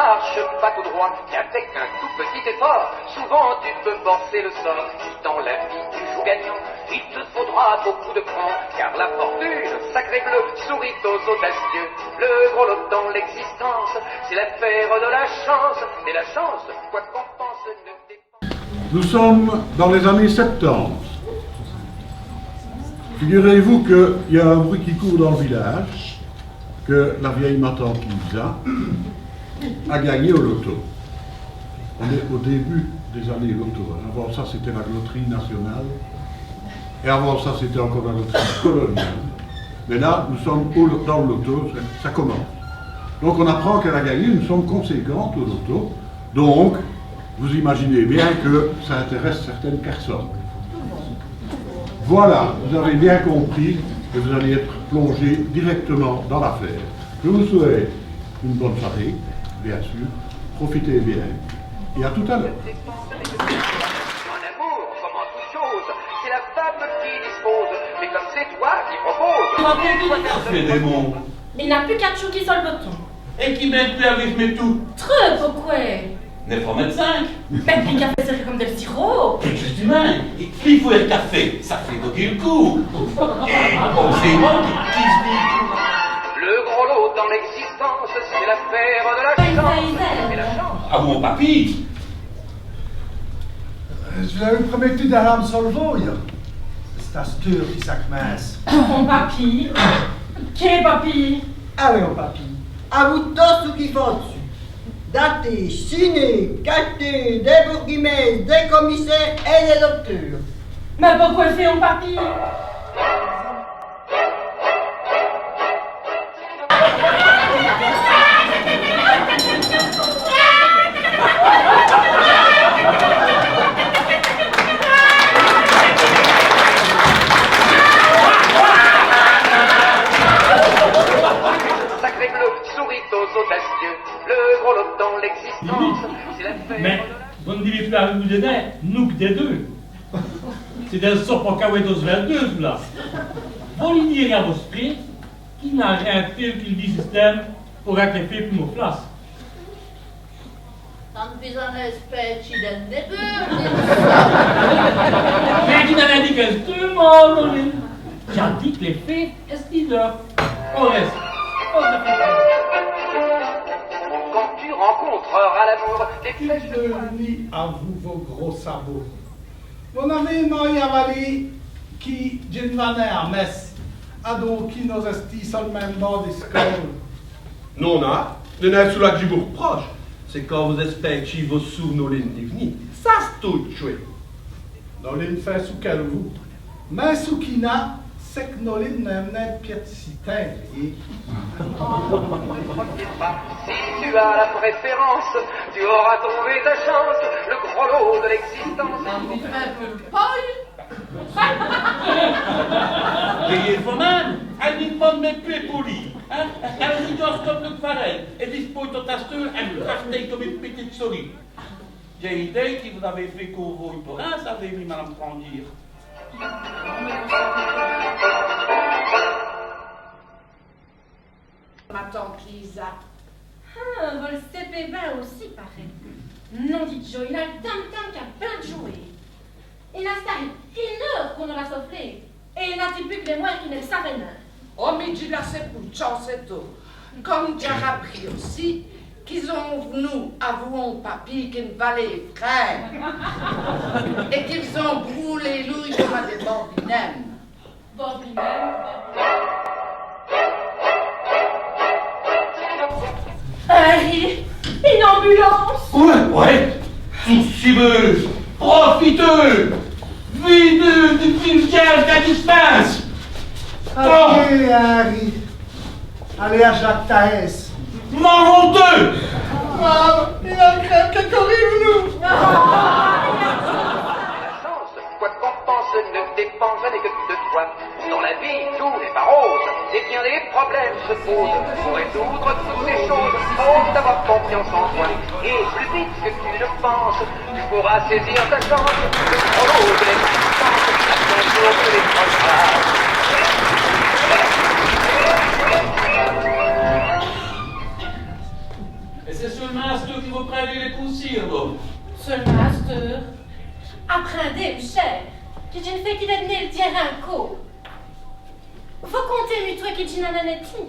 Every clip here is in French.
marche pas tout droit, qu'avec un tout petit effort, souvent tu peux forcer le sort. Si dans la vie tu joues gagnant, il te faudra beaucoup de cran, car la fortune, sacré bleu, sourit aux audacieux. Le gros lot dans l'existence, c'est l'affaire de la chance, et la chance, quoi qu'on pense, ne dépend. Nous sommes dans les années 70. Figurez-vous qu'il y a un bruit qui court dans le village, que la vieille Matantise a gagné au loto. On est au début des années loto. Avant ça, c'était la loterie nationale. Et avant ça, c'était encore la loterie coloniale. Mais là, nous sommes dans le loto, ça commence. Donc on apprend qu'elle a gagné une somme conséquente au loto. Donc, vous imaginez bien que ça intéresse certaines personnes. Voilà, vous avez bien compris et vous allez être plongé directement dans l'affaire. Je vous souhaite une bonne soirée, bien sûr. Profitez bien. Et à tout à l'heure. En amour, comme en toute chose, c'est la femme qui dispose, mais comme c'est toi qui propose. Café démon. Il n'a plus qu'à chouquer sur le bouton. Et qui m'aide plus avec mes tout. Trop, pourquoi? 9,25 €. Ben, puis café, c'est comme des sirop. Juste humain. Il faut le café, ça fait goûter le coup. C'est moi qui se dit. Le gros lot dans l'existence, c'est l'affaire de la chance, et la chance. Ah mon papy. Je vous avais promettu d'aller me solvoie. C'est à ce tour qui s'accmasse. Mon papy. Qu'est papy? Allez, mon papy, à vous tous ceux qui font dessus. Datés, ciné, cachetés, des bourguimestres, des commissaires et des docteurs. Mais pourquoi fait mon papy? Sacré bleu, sourit aux audacieux. Le gros lot dans l'existence, c'est l'affaire Mais de la vous ne dites plus avec vous des nous que des deux. C'est des sortes pour cahuétos verdeuses, là. Vous lui direz à vos esprits qu'il n'a rien fait qu'il dit système pour acquérir plus nos places. Non plus un espèce d'un début. Mais qui n'avait dit que c'est tout le monde, j'ai dit que les faits, est-ce qu'ils doivent? On reste. On reste. Quand tu rencontreras l'amour, les flèches de Je lis à vous vos gros sabots. Mon ami Maïavali, qui d'une manière messe, a donc qui nos estis sur le même bord des scoles. Non, de n'est sous la gibour proche. C'est quand vous espérez que vos sous nos lignes divines. Ça, c'est tout chouette. Nos lignes fait sous quel vous. Mais sous qui n'a, c'est que nos lignes n'aiment pied si et Si tu as la préférence, tu auras trouvé ta chance, le gros lot de l'existence. Non plus un peu le paille. Payez le man. Elle lui demande même plus poli. Elle lui danse comme le pareil. Et dispose ton tasteur, elle le racheter comme une petite souris. J'ai idée que vous avez fait couvrir pour un, ça avait mis Madame Frandir. Ma tante Lisa. Ah, vous le savez bien aussi, pareil. Non, dit Joe, il a le tam-tam qui a plein de jouets. Il a staré une heure qu'on l'a soufflé. Et il n'a plus que les moyens qui ne le savaient pas. Oh, mais tu l'as c'est pour chance et tout. Comme tu as appris aussi, qu'ils ont nous avouons papy qu'ils valaient frère. Et qu'ils ont brûlé l'ouille comme des bambinem. Bambinem. Harry, une ambulance. Ouais. Soucieuse, profiteux, videux du filtrage de la dispense. allez, Harry. Allez à Jacques Taès. M'en honteux. Il a crève que nous. La chance, quoi qu'on pense, ne dépend jamais que de toi. Dans la vie, tout n'est pas rose, et bien des problèmes se posent. Pour résoudre toutes ces choses, faut avoir confiance en toi. Et plus vite que tu le penses, tu pourras saisir ta chance. Le gros lot de l'existence, ton jour que les prochains. Et c'est seulement Aprendez, cher, que je ne fais qu'il est le dire un coup. Vous comptez, toi, que je n'en ai pas.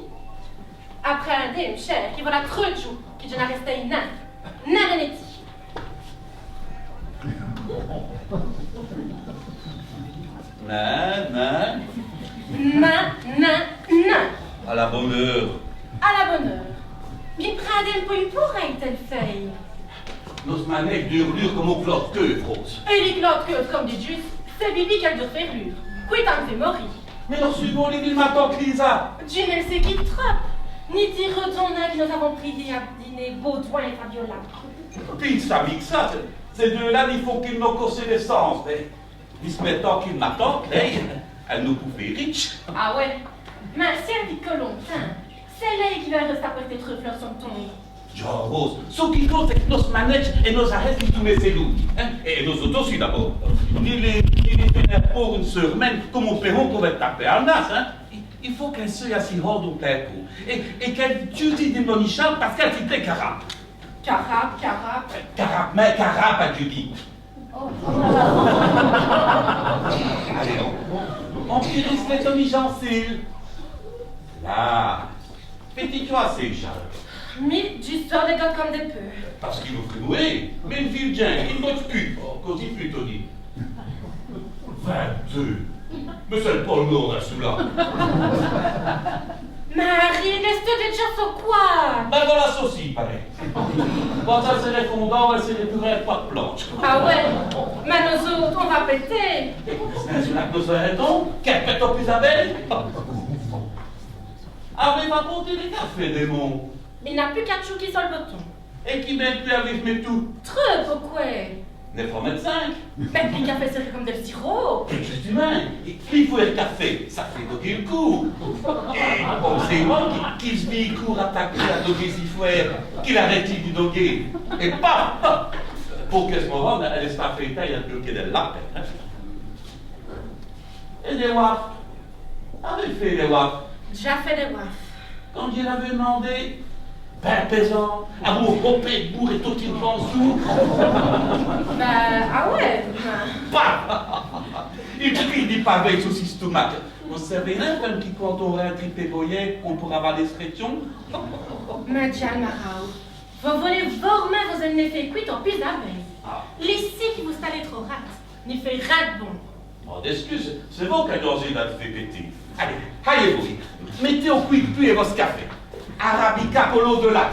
Aprendez, cher, qui voilà trop de jours, que je n'en restais nan. Nan en est-il. Non. Non. À la bonne heure. À la bonne heure. Mais prendez un peu une pourrait telle feuille. Nos manettes d'hurlure comme au cloche queue, Rose. Et les clottes que, comme dit juste, c'est Bibi qui a dû faire rure. Quoi t'en fait mourir? Mais non, suivons les villes maintenant, Lisa. Dieu ne le sait qui trop. Ni dire retourner que nous avons prié à dîner Baudouin et Fabiola. Puis ça mixe ça. Ces deux-là, il faut qu'ils n'ont cassé l'essence. Mais se mettant qu'ils m'attendent, elle nous pouvait riche. Ah ouais. Mais si elle dit que longtemps, c'est elle qui va rester apporter trop fleurs sur ton lit. Jean Rose, ce qui compte, c'est que nos manettes et nos arrêts, ils tous mes loups. Et nos autos aussi d'abord. Il est fait pour une semaine, comme au Perron pour être tapé à Nas. Il faut qu'elle se assis hors de plein pot. Et qu'elle tue des monichants parce qu'elle dit carap. Carap. Mais carap, a Judy. Oh. Allez, on pirisse les demi-genciles. Là, petit-toi assez, Charles. Mais du sort des gars comme des peu. Parce qu'il vous fait mourir. Mais une ville bien, il ne vote plus. Quand il plutôt dit. 22. Mais c'est pas le nom, là, celui-là. Marie, laisse-toi déjà sur quoi? Ben voilà, ça aussi, pareil. Quand ça c'est les fondants, elle c'est les purées pas de planche. Ah ouais? Mais nous autres, on va péter. C'est là que nous arrêtons. Qu'elle pète au plus à belle. Avez pas porté les cafés, démon. Il n'a plus qu'à chouquer sur le bouton. Et qui met plus avec mes tout. Trop, pourquoi? 9,25 €. Mais les cafés c'est comme de sirop. C'est juste humain. Il faut le café, ça fait doguer le coup. Et on sait moi qui se dit court attaquer à doguer si fouet, qu'il arrête de doguer. Et paf! Pour que ce moment, elle est pas fait taille à bloquer de la peine. Et des wafs. Avez fait des wafs. Déjà fait des wafs. Quand il avait demandé, ben pesant, à vous hopper de bourre et tout une en dessous. Ah ouais? Paf! Il crie des pavés saucisses tomates. Vous savez, là, quand il quand on aura un tripé boyer, on pourra avaler ce rétion? Mais Diane Marao, vous voulez vraiment vous en effet cuit en plus d'abeilles. Les six qui vous stallez trop rate, n'y fait rat bon. Bon, d'excuses, c'est bon qu'un danger d'être fait péter. Allez, allez-vous, mettez au quick puis et votre café. Arabica polo de lac.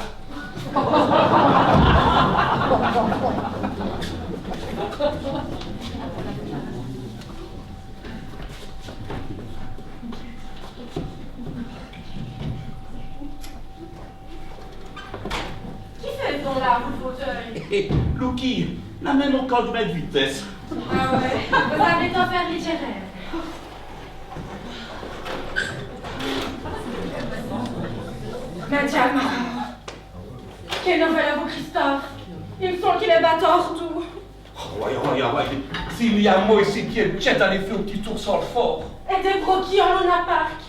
Qui fait-on là, vous fauteuil? Et Lucky, la même au code de vitesse. Ah ouais, vous avez t'en faire littéraire. Mais Diane Marao, quelle nouvelle à vous, Christophe? Il me semble qu'il est bâtard tout. Ouais. S'il y a moi ici qui est tchète à fait un petit tour sur le fort. Et des broquis en Luna Park.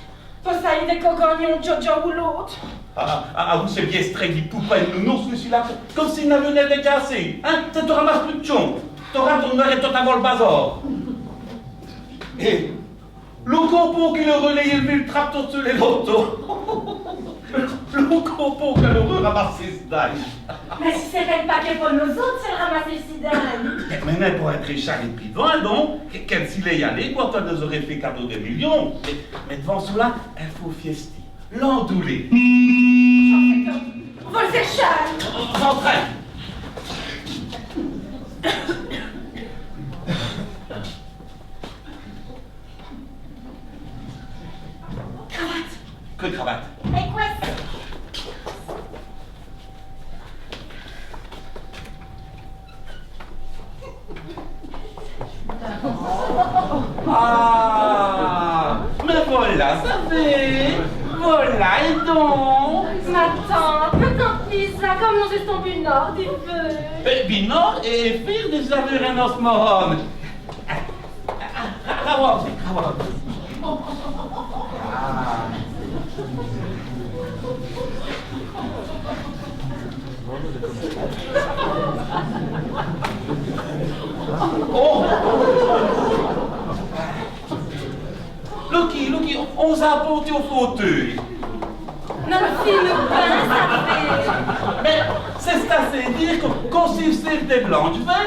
Faut ça y des cogognons, Jojo ou l'autre. Vous c'est bien strait du poupin et nous celui-là, comme s'il n'avait pas été cassé. Hein? Ça te ramasse plus de chon. T'auras ton heure et toi t'avoir le bazar. Et le compo qui le relaye et le trappe sur les lotos. Le compo qui le ramassé ce dalle. Mais si c'est quel paquet pour nous autres, c'est le ramasser le sidane. Mais pour être Richard et puis devant, donc, qu'elle s'il est y allé, quand on nous aurait fait cadeau de millions. Mais devant cela, il faut fiester. L'endouler. Vous le séchage. Rentrez. Cravate. Que de cravate. Et quoi? Mais voilà, ça fait. Voilà, et donc. Ma tante Lisa, comme nous sommes du nord, des feux. Binor et faire des aveux en osmoron. Rawad. Oh! Lucky, on s'est apporté au fauteuil. Non, mais fille, le pain, ça fait... Mais c'est assez dire qu'on s'y sert des blancs, tu vois?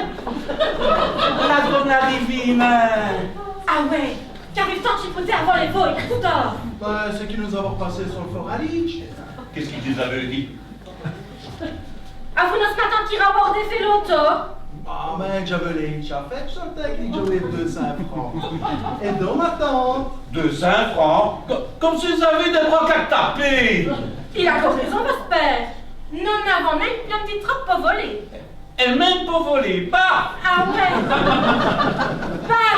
La donna divine. Ah ouais, qu'arrive-t-on de chipoter avant les veaux, tout tard? Ben, c'est qu'ils nous avons passé sur le fort Alich. Qu'est-ce qu'il nous avait dit? Ah, vous n'osez pas tant qu'il raborde fait l'auto? Ah, mais j'avais les fait, je sentais qu'il jouait 200 francs. Et donc, ma tante? 200 francs? Comme si vous avez des brocs à taper! Il a encore raison, votre père. Nous n'avons même qu'un petit trop pas volé. Et même pas volé, bah! Ah ouais? Bah!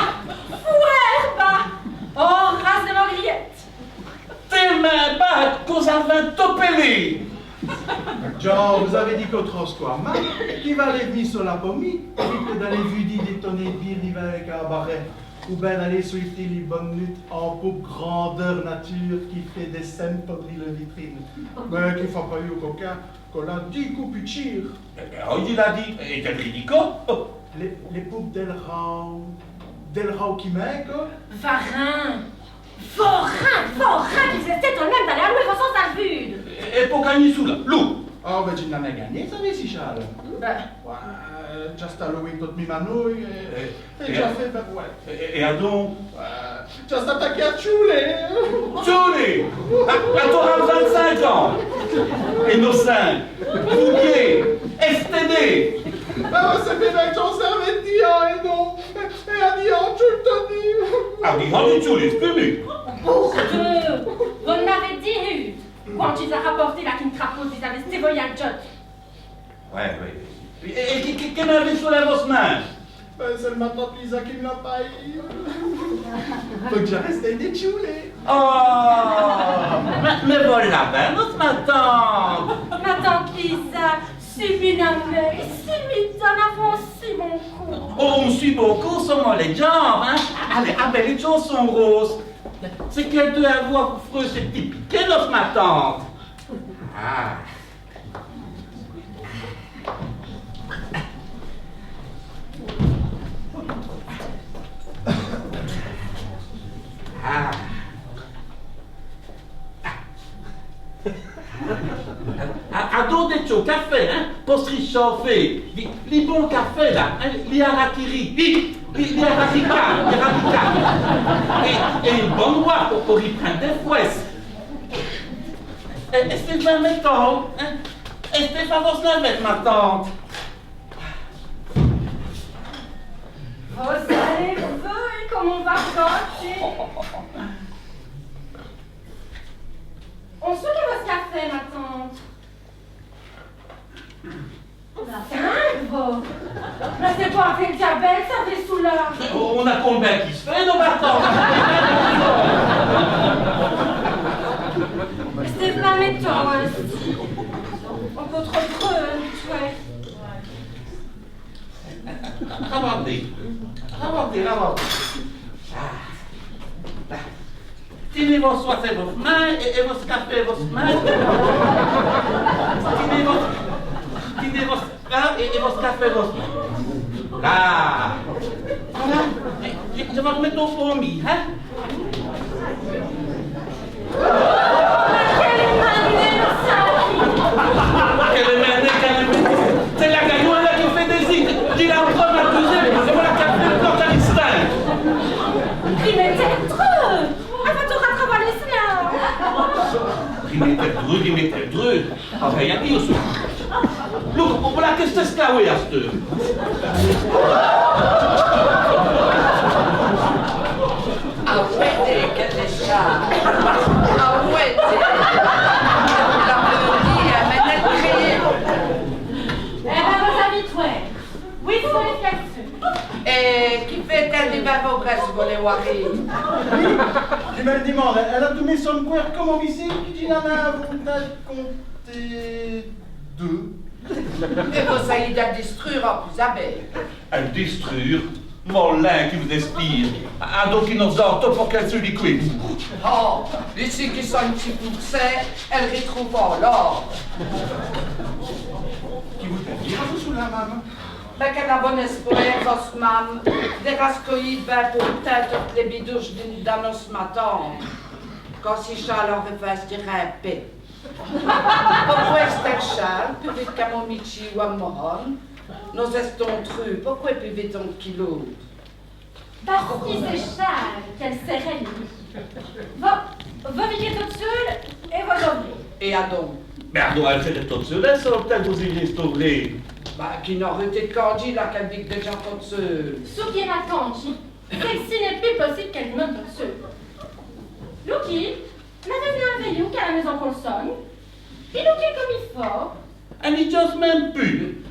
Fouère, bah! Oh, race de Morliette! Tes mains battent qu'on avait topélé! Genre, vous avez dit qu'autre quoi, man, qui va aller venir sur la pommie, que d'aller vudi détonner de bière l'hiver avec un barret, ou bien d'aller suivre les bonnes luttes en peau grandeur nature qui fait des scènes pour le vitrine. Mais qu'il faut pas eu au coquin, qu'on a 10 coups plus tir. Il a dit, et quel ridicule! Les poupes Delrao qui mène, quoi. Varin! Forain, qu'ils essaient eux-mêmes d'aller à louer vos sens à vue! Et pour gagner sous là, loup! Oh, ben tu n'en as gagné, ça, si Charles. Ben. Ouais, just Halloween, toute mi manouille, et déjà fait, ben ouais. Et donc? Just attaqué à Tchoulé! Tchoulé! À toi, 25 ans! Innocent! Fouguier! STD! Ah, c'est bien que j'en servais de dia, et non! Et à dia, tu le tenais! Ah, dis-moi du Tchoulé, c'est plus mieux! Pour deux! Vous m'avez dit, quand ils ont rapporté la king crapaud, ils avaient stévoyé un jot. Ouais. Et qui m'avait sur la grosse main? Ben, c'est le matin de Lisa qui me l'a payé. Faut que je reste avec des Tchoulés. Oh! Mais voilà, ben, ma tante! Ma tante Lisa, si bien amée, si mitonne, avance si bon coup. Oh, on suit beaucoup sur les jambes, hein? Allez, les chansons roses. C'est qu'elle doit avoir pour freux, c'est typique. Quelle offre, ma tante? Ah. À dos de chaud café, hein? Pour se réchauffer. Les bons cafés, là, hein? Les harakiri, les haraka. Et une bonne noix pour y prendre des fouesses. Est-ce que je vais mettre tante? Est-ce que je vais la mettre, ma tante? Vous allez, comme on va regarder. On se fait votre café, ma tante. Mais c'est pas avec le diabète, ça fait sous l'art. On a combien qui se fait, nos battants? C'est pas méthode aussi. On peut trop ouais. Regardez. Tenez vos soins et vos mains, et vos cafés, vos mains. Tenez vos pains et vos cafés, vos mains. Là. Voilà. Je vais vous mettre au fourmi, hein? Quelle merde. C'est la gagnante là qui fait des îles. Dis la preuve à deuxième, et voilà qu'elle fait le porte à l'instinct. Rimeter dreux. Rien dire sur. Look, voilà qu'est-ce que c'est là, oui, à ce Aouette, quel échat! Aouette! L'applaudit à manette criée. Eh ben, vos habitués. Oui, c'est les flaxus. Et qui fait-elle du bavogresse pour les waris? Je me demande, elle a tout mis son coeur comme ici, qui dit nana, vous n'avez compté 2. Et vous allez la détruire en plus abeille. Elle détruire mon lin qui vous inspire. Ah, donc il nous ordre pour qu'elle se liquide. Oh, ici qui sont un petit poussé, elle retrouve l'or. Qui vous fait dire, vous sous la maman? Ben, qu'elle a bon espoir, Osman. Des rascoïdes, ben, pour peut-être les bidouches d'un os matin. Quand si Charles aurait fait, je dirais un paix. Pourquoi est-ce Charles, plus vite qu'à mon Michi ou à Moron? Nous estons trus, pourquoi plus vite en kilo? Parce que c'est Charles qu'elle s'est réunie. Va vivre toute seule et va dormir. Et à donc? Merde, elle fait toute seule, ça, peut-être vous y restaurer. Bah, qui n'aurait été de Candy, là, qu'elle dit déjà toute seule. Ce qui est ma tante, c'est que ce n'est plus possible qu'elle vous mène toute seule. Lucky, m'avait venu un veillou qu'à la maison qu'on sonne. Et Lucky comme il faut. Elle n'y ose même plus.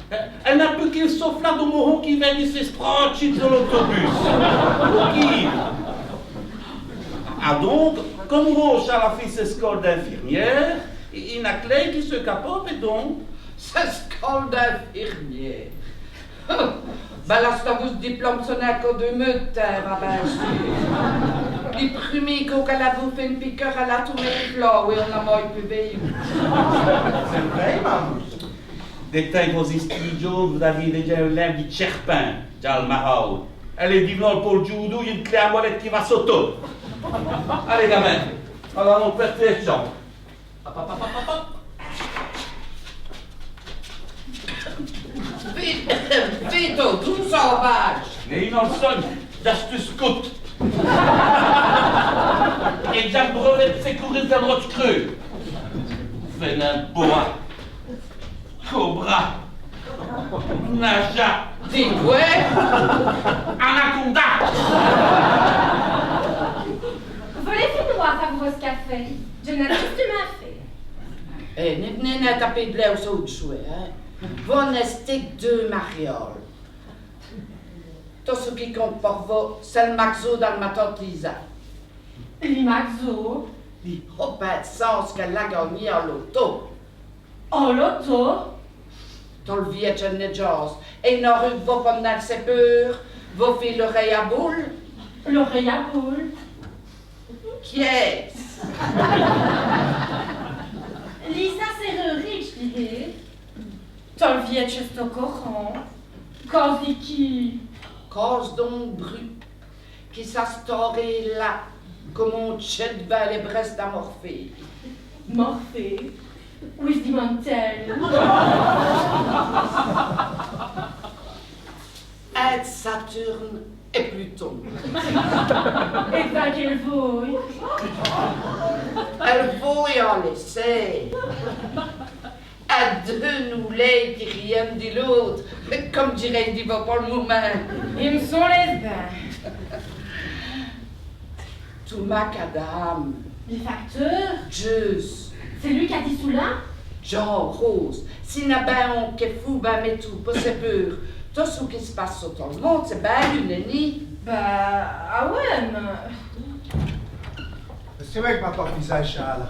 Elle n'a plus qu'il sauf là de moron qui vient de se sprotcher dans l'autobus. Qui? Ah donc, comme Roche a fait ses scores d'infirmière, il n'a clé qui se capote et donc. C'est scole d'infirmière. Ben là, c'est à vous ce diplôme, ce n'est qu'au de terre, ah ben, je dis. Les premiers qu'elle a bouffé une piqueur, elle a tourné le plat, oui, on a moins plus veillé. C'est vrai, maman. Des temps vos studios, vous aviez déjà un lèvre de Cherpin, dans le Mahou. Elle est dimanche pour le judo, il y a une clé à molette qui va sauter. Allez, gamin, alors on perd les jambes. Vite, vite, tout sauvage. Mais il en sonne, d'acheter scout. Et j'ai un brevet de sécurité dans l'autre creux. Venin boa, cobra, naja. Dis ouais. Anaconda. Voulez finnoir à vous café. Je n'ai justement fait. Eh, n'est pas tapé de l'air au chouet, hein. Vous n'êtes deux marioles. Tout ce qui compte pour vous, c'est le Maxo dans ma tante Lisa. Maxo? Il n'a pas de sens qu'elle a gagné en loto. En loto? Dans le vieux Jazz. Et il n'aurait pas pendant ses peurs, vous faites l'oreille à boule. L'oreille à boule? Qui est-ce? Lisa Serrerie, je dirais. Dans le vieux chest au courant. Cause qui? Cause donc bru. Qui s'astorait là, comme on chède vers les bresses d'amorphée. Morphée? Où se dit-elle? Être Saturne et Pluton. Et ben qu'elle vouille. Elle vouille en laisser. À deux nous les qui rien dit l'autre. Comme dirait il dit va pas le moment. Ils me sont les bains. Tout macadam. Les facteurs? Juste. C'est lui qui a dit cela? Jean Rose. Si n'a ben on qui est fou, ben mais tout, pas c'est pur. Tout ce qui se passe sur tout le monde, c'est ben une nenni. Bah, ah ouais, mais... C'est vrai que ma tante Lisa est Charles.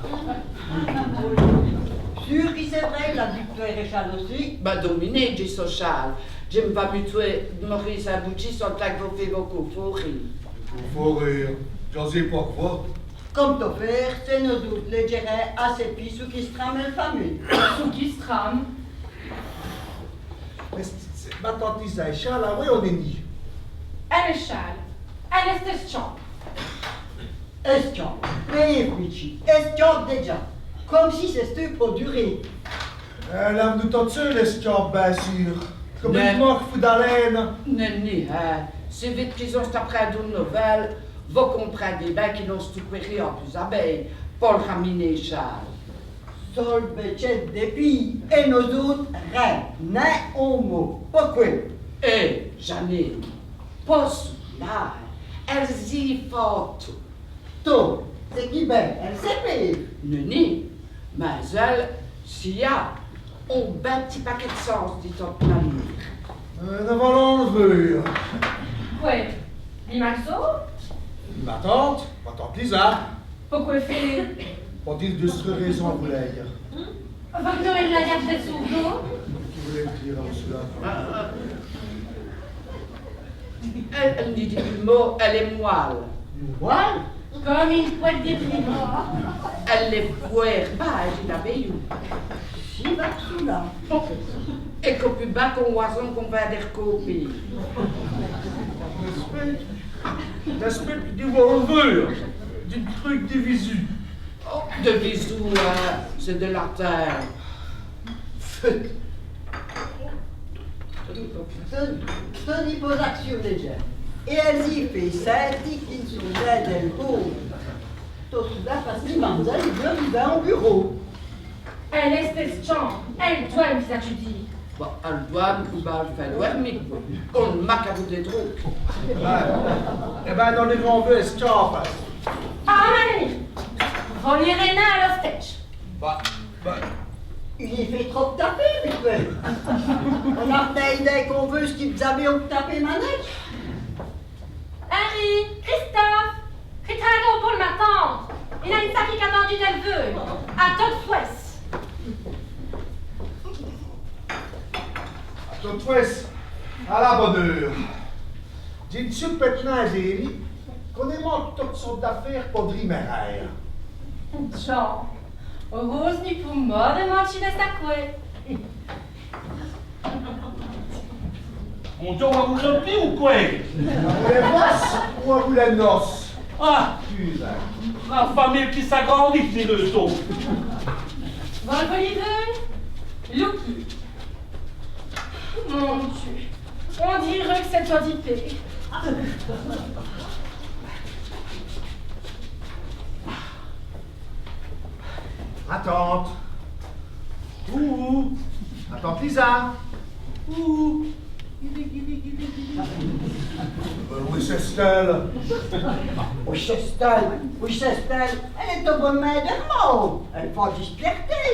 Sûr que c'est vrai, la victoire est Charles aussi. Ben dominé, j'ai so Charles. Je me vais mutuer Maurice Abouchi sans que vous faites beaucoup, faut rire. Faut rire. J'en sais pas quoi. Comme ton père, c'est nos doutes, les dirait à ses filles sous qui se trame le famille. Sous qui se trame? Mais ma tante Lisa est Charles, ah oui, on est ni. Elle est Charles. Elle est Eschamp. Espion, mais Michi, espion déjà. Comme si c'était pour durer. L'âme de toute seule, l'estion, bien sûr. Comme Mais- une mort fou d'haleine. Nenni, hein. C'est vite qu'ils ont après d'une nouvelle, vous comprenez bien qu'ils n'ont tout péri en plus abeilles. Paul Raminé Charles. Sol bechet des filles et nos autres rien, n'est homo. Pourquoi? Eh, Janine, pas là. Elles y font tout. Tout, c'est qui ben, elle s'épée. Nenni, mais elles, s'il y a, ont ben petit paquet de sens, dit-on planir. Nous allons l'enlever. Ouais. Dis Maxo? Ma tante Lisa. Pourquoi faire? Pour dire de ce raison, vous voulez dire. Facteur et la gâte des sourds. Qui voulait dire en cela? Elle ne dit plus le mot, elle est moelle. Voilà. Comme une poêle de prima. Elle est puère, bah, j'ai la veille. Si, va sous là. Et qu'au plus bas qu'on oison qu'on va des copies. L'aspect du revolver, du truc de visu. Oh, de bisous, c'est de la terre. Tony pose action déjà. Et elle y fait senti qu'ils sont là del pauvre. Tout cela parce que mademoiselle vient au bureau. Elle est chambre. Elle doit me faire Judy. Bon, elle doit nous faire dormir. On m'a qu'à vous des trucs. Eh ben, dans les grands vœux, c'est en face. Ah, mamie! Volirez à l'hostage. Il y fait trop de taper, Victor. On a pas idée qu'on veut ce qu'ils avaient au taper manège. Harry, Christophe, Ricardo pour m'attendre. Il a une sac qui a attendu d'elle veut. À toute fouesse. Tot fouesse, à la bonne heure. Dis-tu maintenant, Zélie, qu'on est mort toutes sortes d'affaires pour Drimerer. Jean, heureuse ni pour moi de mentir sa couette. On tombe à vous cloper ou quoi? À vous les noces ou à vous les noces? Ah, Putain. la famille qui s'agrandit, c'est le saut. Von Oliven, Lucky. Mon Dieu, on dirait que c'est oddité. Attente. Ouh. Attends, Lisa. Ouh. Oui, c'est Stella. Oui, c'est Stella. Elle est au bon main de mort. Elle fait du fierté.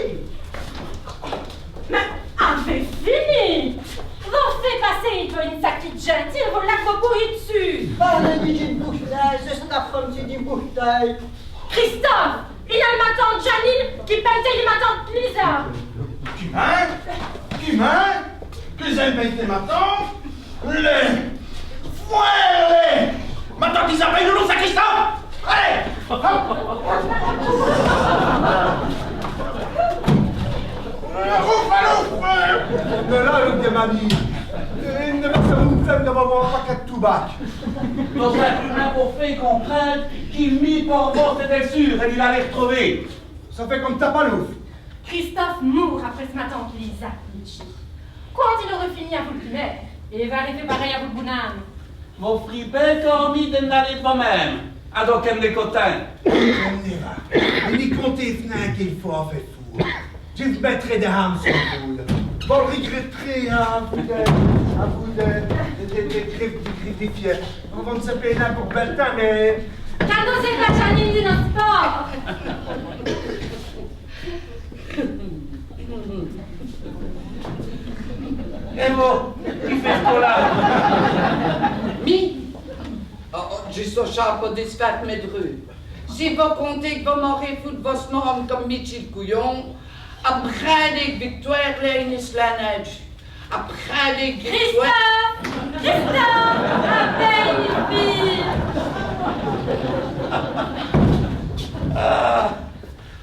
Mais avez fini! Vous faites passer une saquette gentille, vous la courir dessus! Parle d'une bouteille, c'est cette femme, c'est d'une bouteille. Christophe! Il y a ma tante Janine qui peintait ma tante Lisa! Cumin? Que j'aime peinte ma tante? Les! Foirez! Ma tante Isabelle, nous ça Christophe! Allez! Mais là, le démanie, il ne va pas nous faire d'avoir un paquet de toubac. Dans un humain pour faire comprendre qu'il mit par mort c'était sûr et il allait retrouver. Ça fait comme tapalouf. Christophe mourt après ce matin Lisa Nietzsche. Quand il aurait fini à vous le primaire, il va arriver pareil à vous le bounam. Mon fripin quand mis de n'aller de moi-même. À donc aime les cotins. On ira. On y compter finalement qu'il faut en faire fou. Je vous mettrai des rames sur vous. Bon, regretterai à vous de fiers. On va ne se payer là pour bel temps, mais... Cadeau, c'est pas Janine du notre sport! Et vous, qui fait ce là? Mi? J'ai ce chapeau d'esfat mes dreux. Si vous comptez que vous m'aurez foutu vos morts comme Michel Couillon, après des victoires, les Islanais. Après des victoires. Christophe! Appelle une fille!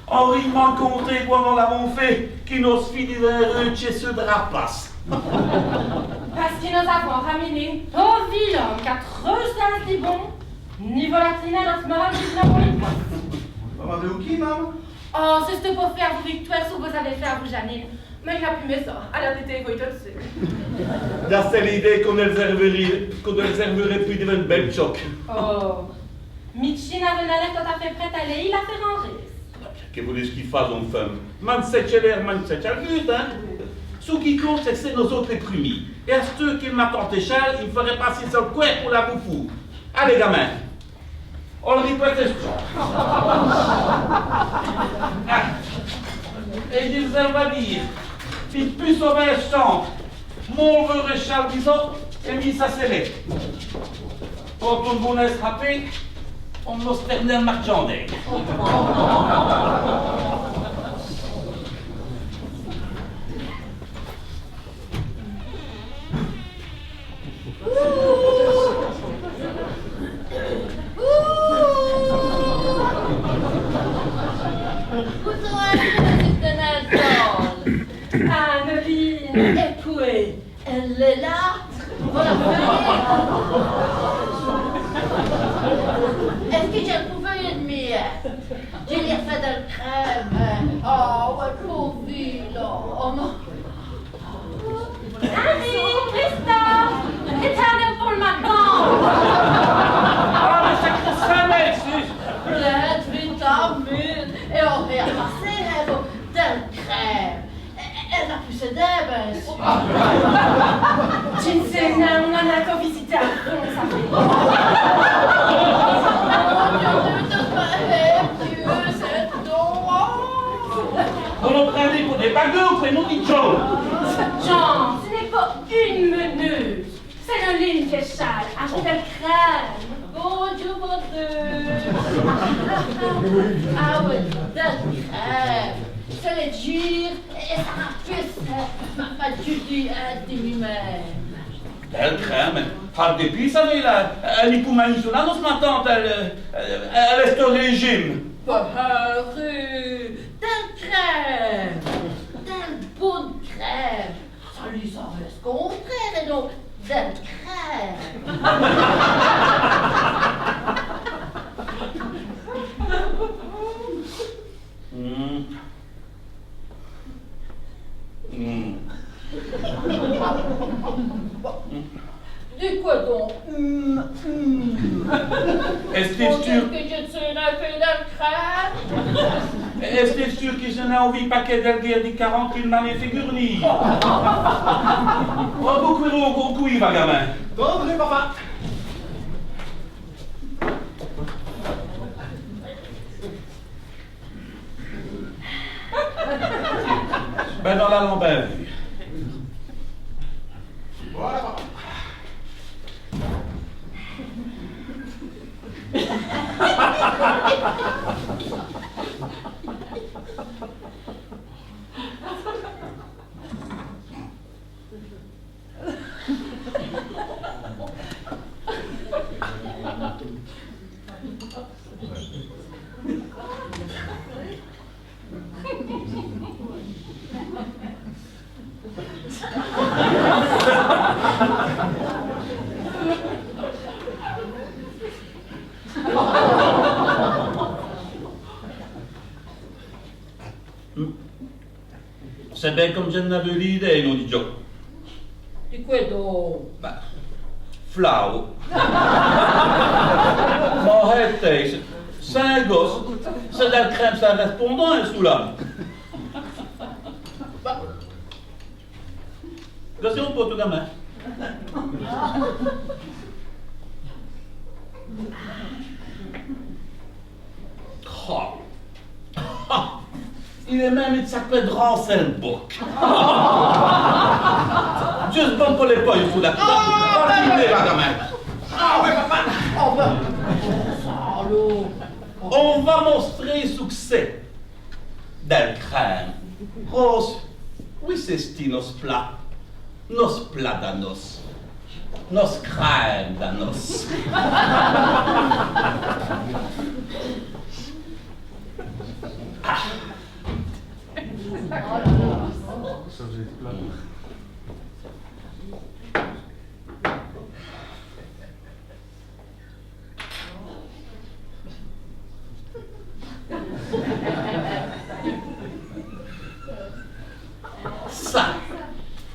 Henri m'a compté quoi nous l'avons fait, qui nous finit heureux chez ceux de la place. Parce que nous avons ramené au vilain qu'à creusé des bons, niveau latin notre moral qui n'a pas Maman de qui, maman? Oh, c'est ce pour faire vos victoires ce que vous avez fait à vous, Janine. Mais il a plus mes sorts. Elle a été égoïste dessus. C'est l'idée qu'on ne serverait plus de une belle choc. Oh. Michi n'a rien l'air tout à fait prête à aller, il a fait ranger. Que voulez-ce qu'il fasse, en femme? Man c'est l'air, man c'est juste, hein? Ce qui compte, c'est que c'est nos autres éprimis. Et à ceux qui m'attendent Charles, il ferait passer sur le coin pour la boufou. Allez, gamin. On le répète, et ils va dire, si plus sauvage chante, mon heureux Charles Bison, et mis sa scellée. Quand on vous laisse frapper, on n'ose terminer marchandais. Vous aurez un peu de Ah ouais, d'accord. Ça les gire et ça m'a pas dû dire lui-même. Del crème, har depuis ça là, elle n'y peut pas nous là, non, ma tante, elle est au régime. Del crème, del bonne crème. Ça lui semble ce contraire et donc del crème. De quoi donc? Est-ce que tu es sûr? Que je te suis un peu dans le crâne? Est-ce que tu es sûr que je n'ai envie pas que del guerre des 40 qu'il m'a figure ni? Oh, beaucoup, il va, gamin. Tendre, papa. Ben, dans la lambert. Voilà, papa. C'est bien comme je n'avais l'idée, non, dit Joe. De quoi donc? Ben, flau. Mon arrêtez, c'est un gosse. C'est de la crème, ça répondant, un sous-là. Vas-y, on peut tout gamin. Oh. Il est même une sacrée Drancelbook. Juste bon pour les poils, il faut la Ah oui, papa. Oh ben, salaud. On va montrer succès del crème. Rose, oui, c'est sti nos plats danos. Nos crème danos.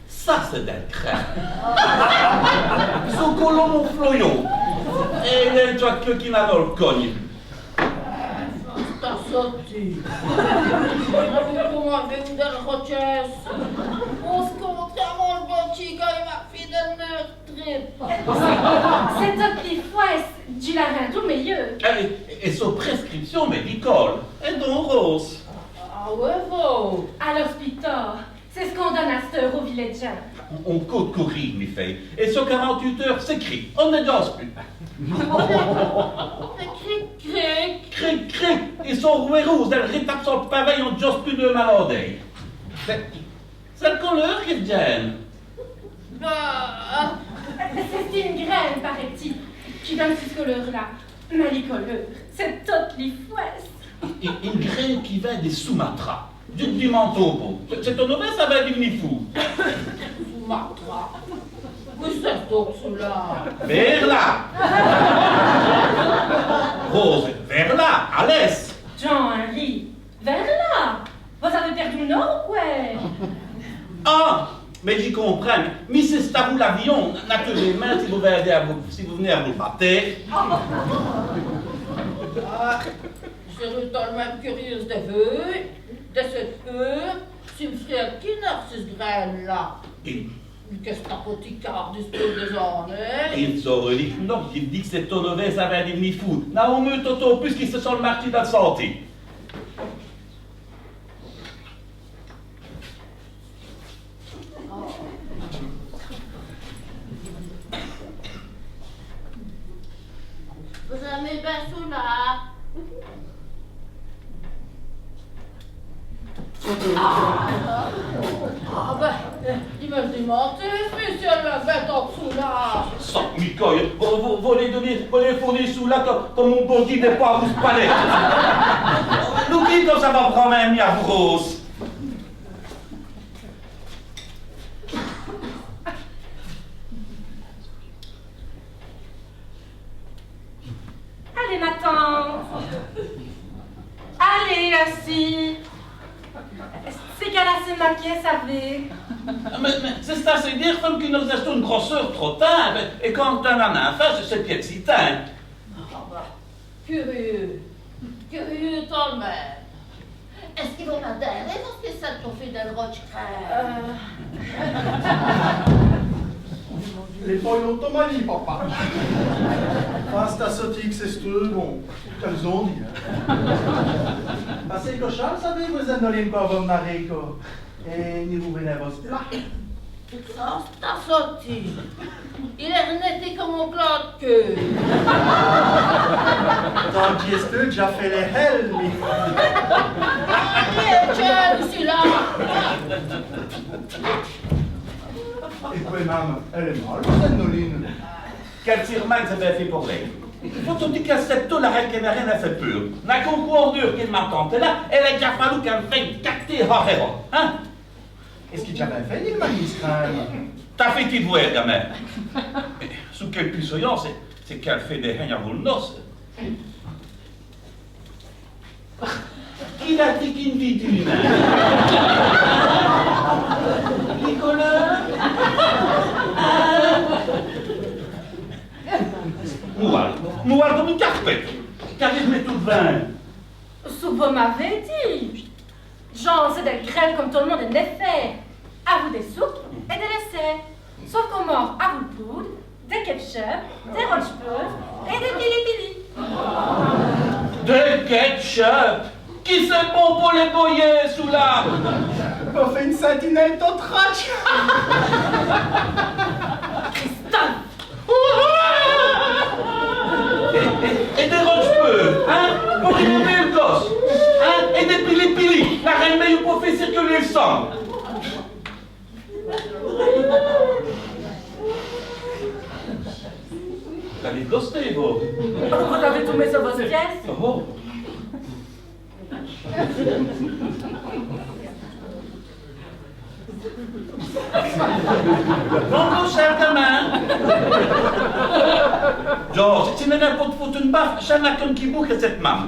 Ça c'est del crème. Son colon mon floyon. Et il est déjà que qui n'a pas le cogne. T'as sauté. Comment avez-vous dans le rochesse? On se compte à mon bon chico et ma fille de meurtre. C'est top les fois, du larin tout meilleur. Et sous prescription médicale. Et donc rose. Ah ouais, vous. À l'hospital. C'est ce qu'on donne à cette heure au villageois. On court courir, mes filles. Et sur 48 heures, c'est cri. On ne danse plus. Cric. Cric. Ils sont roués rouges. Elles rétapent sur le pavé. On ne danse plus de maladie. C'est le couleur qui viennent. C'est une graine, paraît-il, qui donne cette couleur-là. Malicoleur. C'est toutes les fois. Une graine qui vient des Sumatra. Du manteau. C'est ton nouvelle, ça va devenir fou. Sumatra. Où c'est donc cela? Vers là. Rose, vers là, à l'est. Jean-Henri, vers là. Vous avez perdu le nord ou quoi? Ah, mais j'y comprends. Mais c'est à vous l'avion. Naturellement, si vous venez à vous battre. Je suis tellement curieuse de vous, de cette heure, tu me ferais qui n'a ce graine-là? Qu'est-ce que l'apothicaire dispose des années? Il s'aurait non, il dit que c'est ton nouvelle, ça va devenir fou. N'a au mieux Toto, puisqu'ils se sont marqués dans la santé. Vous aimez bien cela? Ah ben, il me démentait, spécial la bête en dessous là. Sans Mikoy, vous les fournir sous là comme mon body n'est pas à vous palais. Nous dites que ça va prendre un mia grosse. Allez, ma tante. Allez, assis. C'est qu'elle a assez maquillée, savez. Mais c'est assez dire comme qu'il nous reste une grosseur trop tard. Et quand on en a un face, c'est pied de citin. Ah bah, curieux. Curieux tout de même. Est-ce qu'ils vont m'adhérer parce que ça te fait d'un roche crème? Les polles ont tomali, papa. Basta sotique, c'est tout, bon, qu'elles ont dit. Passez cochon, savez, vous êtes dans l'impo de Marico. Et ni vous venez vos plats. Ça, c'est sorti. Il est renété comme mon Claude que. Tant qu'il est déjà fait les helles, lui. Il est jeune, celui-là. Et puis, maman, elle est mal, vous êtes Noline. Quel tirman ça fait pour elle. Faut te dire qu'elle sait tout la règle qu'elle n'a rien à faire pur. La concours dur qu'il m'a tenté là, elle a déjà fallu qu'elle fasse cacter Harero. Hein? Est-ce qu'il j'avais fait, il m'a mis T'as fait qu'il voit, gamin. Sous quelle puissance, c'est qu'elle fait des règnes à vous le noce. Qui l'a dit qu'il dit d'une Nicolas? Moual comme une carpette. Qu'avez-vous tout le vin? Ce que vous m'avez dit. Genre, c'est des grêles comme tout le monde est fait. À vous des soupes et des laissés. Sauf qu'on mord à vous le poudre, des ketchup, des rochefort et des pili-pili. Des ketchup? Qui c'est bon pour les boyer sous là? On fait une sentinelle toute roche. Christophe! Et des rochefort, hein? Pour inonder le gosse. Hein? Et des pili-pili. La reine meilleure pour faire circuler le sang. Vous avez ghosté, vous? Vous avez tombé sur votre pièce? Oh. Bonjour, cher gamin. George, si tu n'as pas de foutre une baffe, j'en ai qu'un qui boucle cette maman.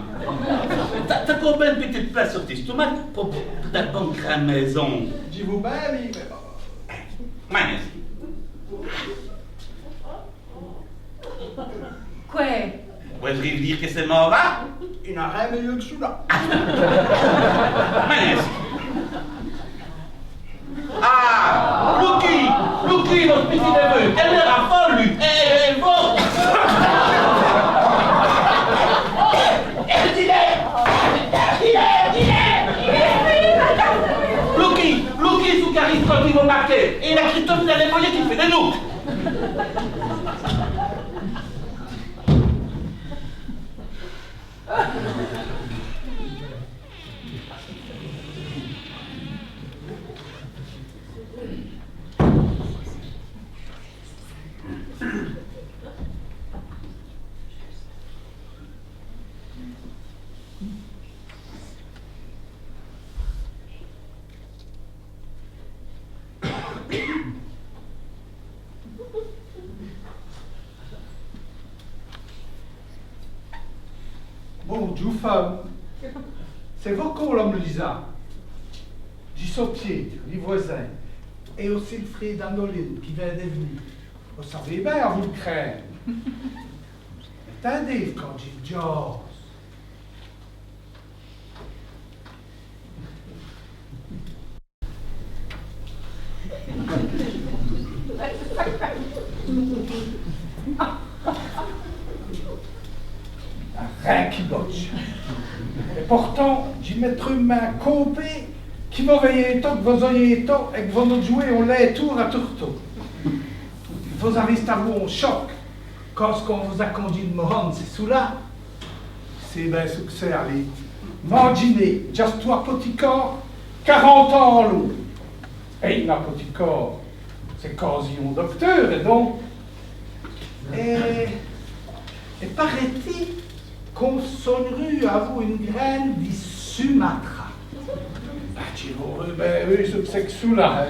T'as combien de petites places sur tes stomacs pour ta bonne grande maison? Dis-vous bien, mais Mince. Quoi? Ouais, je vais dire que c'est mauvais. il n'a rien mieux que celui-là. Mince. Ah, Lucky, notre petit neveu, elle est raffole, lui. Elle va. Lucky, sous charisme quand ils vont marquer. Et la Christophe, elle est moyenne qui fait des loups. Bonjour, femme. C'est vos l'homme Lisa. Du sautier, les voisins. Et aussi le frère d'Andoline qui vient d'être venu. Vous savez bien, à vous le craindre. Attendez, quand j'ai George. Rien qui botche. Et pourtant, j'y mettrai une main compée qui va veiller tant que vous ayez tant et que vous nous jouez, on l'est tour à tour. Vous avez à vous en choc quand ce qu'on vous a conduit de me rendre, c'est sous là. C'est bien succès, allez. Imaginez, juste trois petits corps 40 ans en l'eau. Et il n'a petit corps. C'est quasi un docteur, et donc. Et paraît-il qu'on sonnerait à vous une graine de Sumatra. Ben, oui, c'est que sous-là.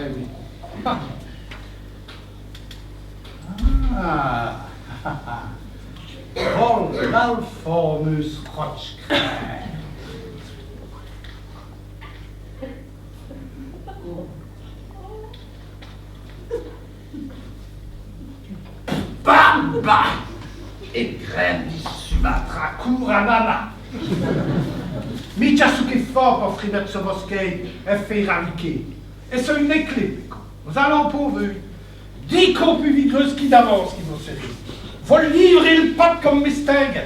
Volgalformus Rotschkrein. Bam, bam! Et graine du Sumatra, Kuranana. Michasuke fort pour frimer ce bosquet et faire raliquer. Et c'est une éclipse. Nous allons pour vous. 10 coups plus vigreuses qui d'avance qui vont servir. Vous livrez le pape comme Mistingue.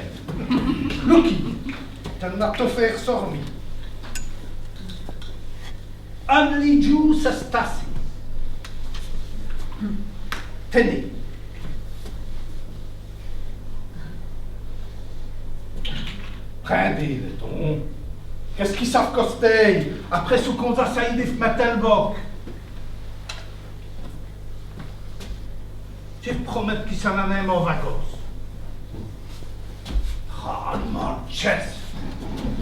Lucky, t'en as tout faire sormi. Only Jews Stasi. Tenez. Prendez le ton. Qu'est-ce qu'ils savent coster après ce qu'on a sailli des Mattelbock? Je promets qu'ils s'en en aiment en vacances. Oh, mon chef!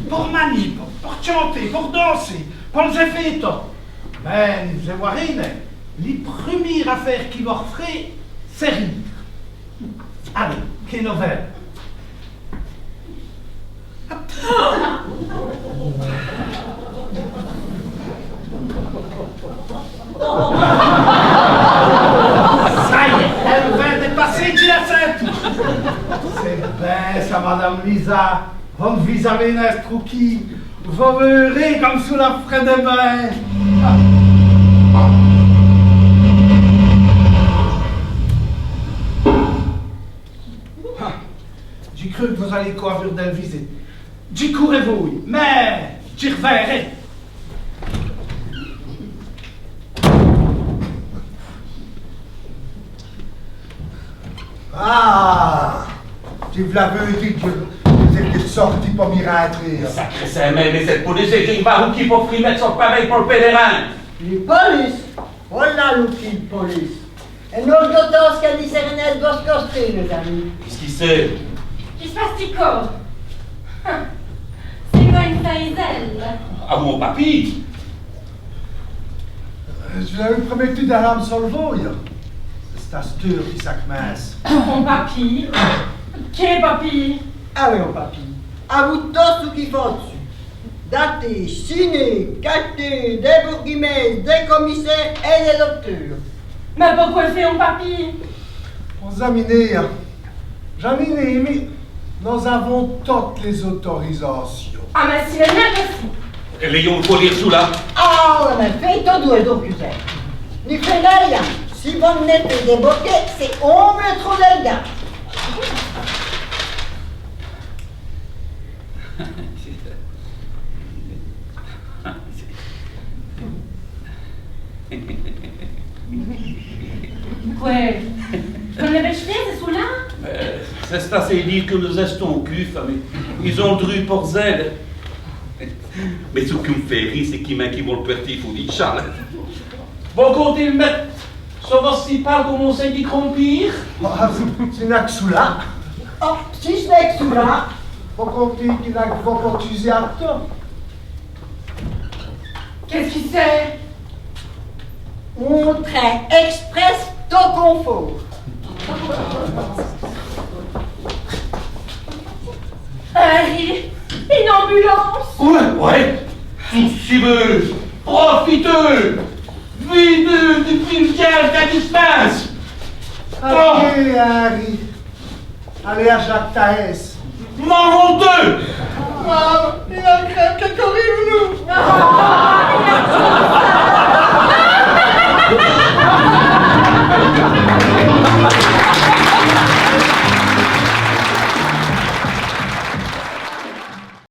Pour manier, pour chanter, pour danser, pour les effets. Mais vous allez voir, les premières affaires qui leur feraient, c'est rire. Allez, quelle nouvelle? Ça y est, elle va dépasser Giacinto. C'est bien ça, Madame Lisa. Votre vis-à-vis n'est trouki. Vous verrez comme sous la frais de main. J'ai cru que vous alliez couvrir d'une visite. J'y courez-vous, mais j'y reverrai. Ah! Tu vous l'avais dit que vous étiez sorti pour m'y rentrer. Sacré Saint-Même, mais cette police est qui qui pour frimer son pareil pour le pèlerin. Les polices? Voilà l'outil de police. Et nous d'autant ce qu'elle dit Sérénesse Boscosté, mes amis. Qu'est-ce qu'il sait? Qui se passe-t-il? C'est pas une faiselle. Ah, mon papy? Je vous avais promettu d'aller me solver. C'est Astur qui s'accmasse. Mon papy? Quel papy? Ah oui, mon papy. À vous tous ceux qui font dessus. Daté, signé, cacheté, des bourguimestres, des commissaires et des docteurs. Mais pourquoi fait mon papy? On examiner. J'amine, mais nous avons toutes les autorisations. Ah, mais si elle vient aussi. Et Léon, il faut lire sous là. Ah, mais fait tout doué donc, Cusel. N'y fait rien. Si vous n'êtes pas débloqué, c'est on me trop d'élégant. Quoi? Comme les bêches c'est sous là? C'est assez dire que nous estons cul, mais ils ont dru pour zèle. Mais ce qui me fait rire, c'est qu'ils vont le pertir, faut dire Charles. Bon, quand ils mettent sur votre pas comme on sait d'y crompir. C'est n'a que sous là. Oh, si je n'ai que sous là. Faut compter qu'il n'a que vos enthousiasmes. Qu'est-ce qu'il sait? Un train express tout confort. Harry, une ambulance. Ouais. Soucieux, profiteux, videux du privilège de la distance. Allez, Harry. Allez à Jacques Taès. Mon honteux. Il y a un crème qui a corrigé nous.